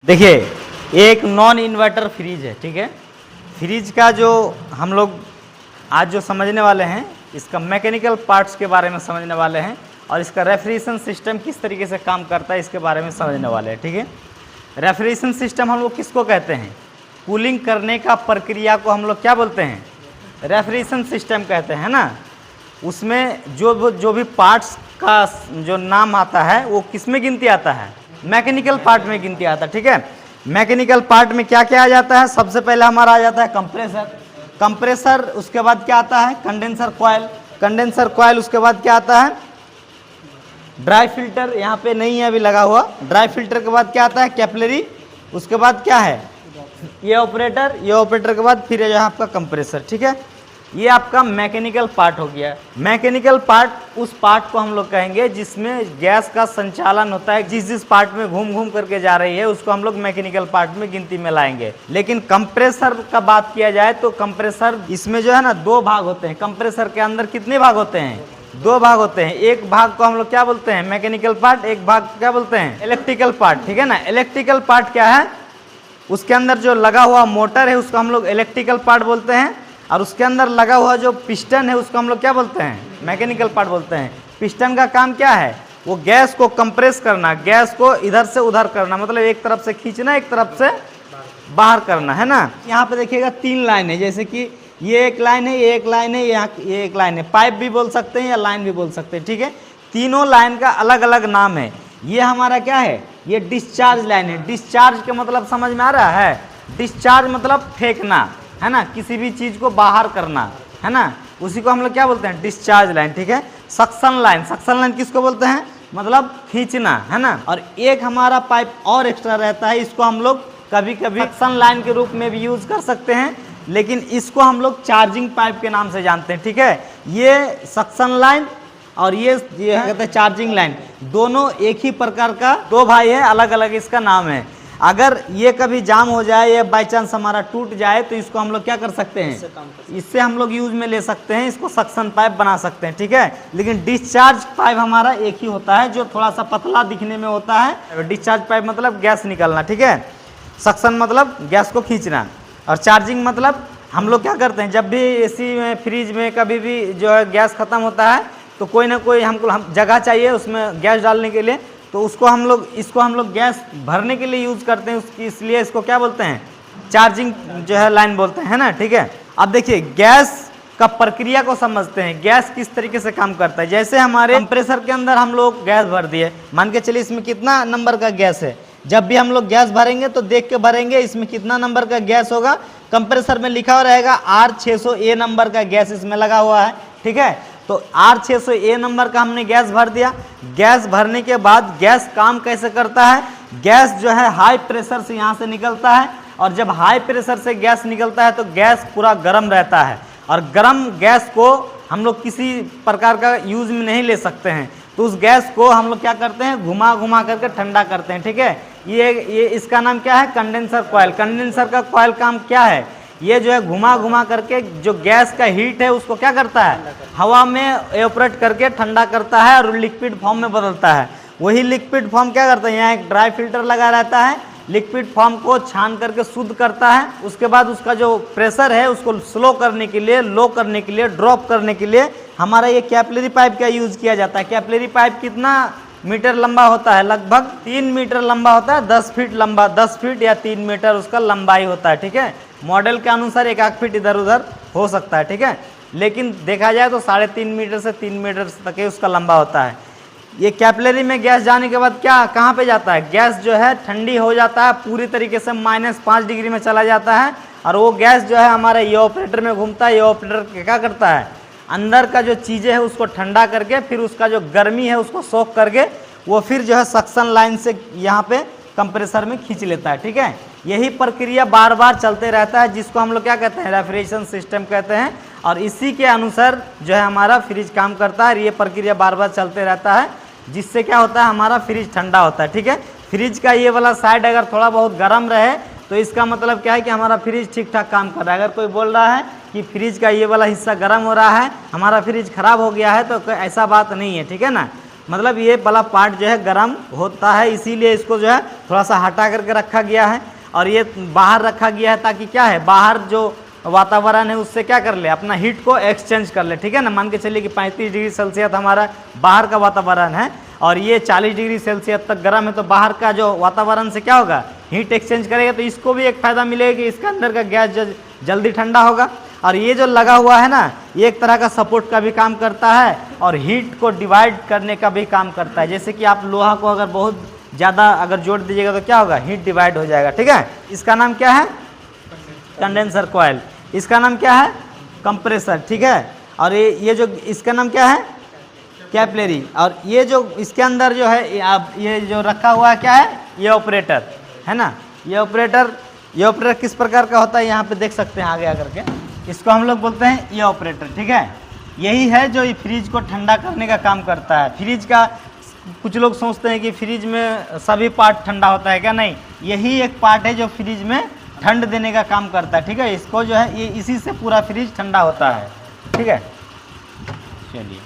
देखिए, एक non inverter fridge है, ठीक है। फ्रिज का जो हम लोग आज जो समझने वाले हैं, इसका मैकेनिकल पार्ट्स के बारे में समझने वाले हैं और इसका रेफ्रिजरेशन सिस्टम किस तरीके से काम करता है इसके बारे में समझने वाले हैं, ठीक है। रेफ्रिजरेशन सिस्टम हम लोग किसको कहते हैं? कूलिंग करने का प्रक्रिया को हम लोग क्या बोलते हैं? रेफ्रिजरेशन सिस्टम कहते हैं ना। उसमें जो भी पार्ट्स का जो नाम आता है वो किस में गिनती आता है? मैकेनिकल पार्ट में गिनती आता है, ठीक है। मैकेनिकल पार्ट में क्या क्या आ जाता है? सबसे पहले हमारा आ जाता है कंप्रेसर, उसके बाद क्या आता है? कंडेंसर कॉइल, उसके बाद क्या आता है? ड्राई फिल्टर, यहाँ पे नहीं है अभी लगा हुआ। ड्राई फिल्टर के बाद क्या आता है? कैपिलरी, उसके बाद क्या है? ये ऑपरेटर के बाद फिर है यहाँ आपका कंप्रेसर, ठीक है। ये आपका मैकेनिकल पार्ट हो गया। मैकेनिकल पार्ट उस पार्ट को हम लोग कहेंगे जिसमें गैस का संचालन होता है। जिस पार्ट में घूम घूम करके जा रही है उसको हम लोग मैकेनिकल पार्ट में गिनती में लाएंगे। लेकिन कंप्रेसर का बात किया जाए तो कंप्रेसर इसमें जो है ना दो भाग होते हैं। कंप्रेसर के अंदर कितने भाग होते हैं? दो भाग होते हैं। एक भाग को हम लोग क्या बोलते हैं? Mechanical part. एक भाग क्या बोलते हैं? इलेक्ट्रिकल पार्ट, ठीक है ना। इलेक्ट्रिकल पार्ट क्या है? उसके अंदर जो लगा हुआ मोटर है उसको हम लोग इलेक्ट्रिकल पार्ट बोलते हैं और उसके अंदर लगा हुआ जो पिस्टन है उसको हम लोग क्या बोलते हैं? मैकेनिकल पार्ट बोलते हैं। पिस्टन का काम क्या है? वो गैस को कंप्रेस करना, गैस को इधर से उधर करना, मतलब एक तरफ से खींचना, एक तरफ से बाहर करना, है ना। यहाँ पे देखिएगा तीन लाइन है, जैसे कि ये एक लाइन है, ये एक लाइन है, ये एक लाइन है। पाइप भी बोल सकते हैं या लाइन भी बोल सकते हैं, ठीक है। तीनों लाइन का अलग अलग नाम है। ये हमारा क्या है? ये डिस्चार्ज लाइन है। डिस्चार्ज का मतलब समझ में आ रहा है? डिस्चार्ज मतलब फेंकना, है ना, किसी भी चीज को बाहर करना, है ना, उसी को हम लोग क्या बोलते हैं? डिस्चार्ज लाइन, ठीक है। सक्शन लाइन किसको बोलते हैं? मतलब खींचना, है ना। और एक हमारा पाइप और एक्स्ट्रा रहता है, इसको हम लोग कभी कभी सक्शन लाइन के रूप में भी यूज कर सकते हैं, लेकिन इसको हम लोग चार्जिंग पाइप के नाम से जानते हैं, ठीक है। ये सक्शन लाइन और ये कहते हैं चार्जिंग लाइन, दोनों एक ही प्रकार का दो भाई है, अलग अलग इसका नाम है। अगर ये कभी जाम हो जाए या बाई चांस हमारा टूट जाए तो इसको हम लोग क्या कर सकते हैं? इससे हम लोग यूज में ले सकते हैं, इसको सक्शन पाइप बना सकते हैं, ठीक है। लेकिन डिस्चार्ज पाइप हमारा एक ही होता है जो थोड़ा सा पतला दिखने में होता है। डिस्चार्ज पाइप मतलब गैस निकलना, ठीक है। सक्शन मतलब गैस को खींचना और चार्जिंग मतलब हम लोग क्या करते हैं, जब भी एसी में फ्रिज में कभी भी जो है गैस खत्म होता है तो कोई ना कोई हमको जगह चाहिए उसमें गैस डालने के लिए, तो इसको हम लोग गैस भरने के लिए यूज करते हैं उसकी, इसलिए इसको क्या बोलते हैं? चार्जिंग जो है लाइन बोलते हैं ना, ठीक है। अब देखिए गैस का प्रक्रिया को समझते हैं, गैस किस तरीके से काम करता है। जैसे हमारे कंप्रेसर के अंदर हम लोग गैस भर दिए, मान के चलिए इसमें कितना नंबर का गैस है। जब भी हम लोग गैस भरेंगे तो देख के भरेंगे इसमें कितना नंबर का गैस होगा। कंप्रेसर में लिखा हुआ रहेगा R600A नंबर का गैस इसमें लगा हुआ है, ठीक है। तो R600A नंबर का हमने गैस भर दिया। गैस भरने के बाद गैस काम कैसे करता है? गैस जो है हाई प्रेशर से यहाँ से निकलता है और जब हाई प्रेशर से गैस निकलता है तो गैस पूरा गर्म रहता है और गर्म गैस को हम लोग किसी प्रकार का यूज में नहीं ले सकते हैं, तो उस गैस को हम लोग क्या करते हैं? घुमा घुमा करके ठंडा करते हैं, ठीक है। ये इसका नाम क्या है? Condenser coil. कंडेंसर का कॉइल काम क्या है? ये जो है घुमा घुमा करके जो गैस का हीट है उसको क्या करता है? हवा में एवापोरेट करके ठंडा करता है और लिक्विड फॉर्म में बदलता है। वही लिक्विड फॉर्म क्या करता है? यहाँ एक ड्राई फिल्टर लगा रहता है, लिक्विड फॉर्म को छान करके शुद्ध करता है। उसके बाद उसका जो प्रेशर है उसको स्लो करने के लिए, लो करने के लिए, ड्रॉप करने के लिए हमारा ये कैपिलरी पाइप का यूज किया जाता है। कैपिलरी पाइप कितना मीटर लंबा होता है? लगभग 3 मीटर लंबा होता है, 10 फीट लंबा, 10 फीट या 3 मीटर उसका लंबाई होता है, ठीक है। मॉडल के अनुसार एक आध फीट इधर उधर हो सकता है, ठीक है, लेकिन देखा जाए तो 3.5 मीटर से 3 मीटर तक ही उसका लंबा होता है। ये कैपिलरी में गैस जाने के बाद क्या कहाँ पे जाता है? गैस जो है ठंडी हो जाता है, पूरी तरीके से -5 डिग्री में चला जाता है और वो गैस जो है हमारे ये ऑपरेटर में घूमता है। ये ऑपरेटर क्या करता है? अंदर का जो चीज़ें है उसको ठंडा करके फिर उसका जो गर्मी है उसको सोख करके वो फिर जो है सक्शन लाइन से यहाँ पे कंप्रेसर में खींच लेता है, ठीक है। यही प्रक्रिया बार बार चलते रहता है जिसको हम लोग क्या कहते हैं? रेफ्रिजरेशन सिस्टम कहते हैं और इसी के अनुसार जो है हमारा फ्रिज काम करता है। ये प्रक्रिया बार बार चलते रहता है जिससे क्या होता है? हमारा फ्रिज ठंडा होता है, ठीक है। फ्रिज का ये वाला साइड अगर थोड़ा बहुत गर्म रहे तो इसका मतलब क्या है कि हमारा फ्रिज ठीक ठाक काम कर रहा है। अगर कोई बोल रहा है कि फ्रिज का ये वाला हिस्सा गर्म हो रहा है, हमारा फ्रिज खराब हो गया है, तो ऐसा बात नहीं है, ठीक है ना। मतलब ये वाला पार्ट जो है गर्म होता है, इसीलिए इसको जो है थोड़ा सा हटा करके रखा गया है और ये बाहर रखा गया है ताकि क्या है, बाहर जो वातावरण है उससे क्या कर ले, अपना हीट को एक्सचेंज कर ले। ठीक है ना, मान के चलिए कि 35 डिग्री सेल्सियस हमारा बाहर का वातावरण है और ये 40 डिग्री सेल्सियस तक गर्म है, तो बाहर का जो वातावरण से क्या होगा, हीट एक्सचेंज करेगा। तो इसको भी एक फ़ायदा मिलेगा कि इसके अंदर का गैस जल्दी ठंडा होगा। और ये जो लगा हुआ है ना, ये एक तरह का सपोर्ट का भी काम करता है और हीट को डिवाइड करने का भी काम करता है। जैसे कि आप लोहा को अगर बहुत ज़्यादा अगर जोड़ दीजिएगा तो क्या होगा, हीट डिवाइड हो जाएगा। ठीक है, इसका नाम क्या है, कंडेंसर कॉइल। इसका नाम क्या है, कंप्रेसर। ठीक है, और ये जो इसका नाम क्या है, कैपिलरी। और ये जो इसके अंदर जो है ये जो रखा हुआ है क्या है, ये ऑपरेटर है ना। ये ऑपरेटर किस प्रकार का होता है, यहाँ पे देख सकते हैं आगे आकर के, इसको हम लोग बोलते हैं ये ऑपरेटर। ठीक है, यही है जो ये फ्रिज को ठंडा करने का काम करता है। फ्रिज का कुछ लोग सोचते हैं कि फ्रिज में सभी पार्ट ठंडा होता है, क्या नहीं, यही एक पार्ट है जो फ्रिज में ठंड देने का काम करता है। ठीक है, इसको जो है ये इसी से पूरा फ्रिज ठंडा होता है। ठीक है, चलिए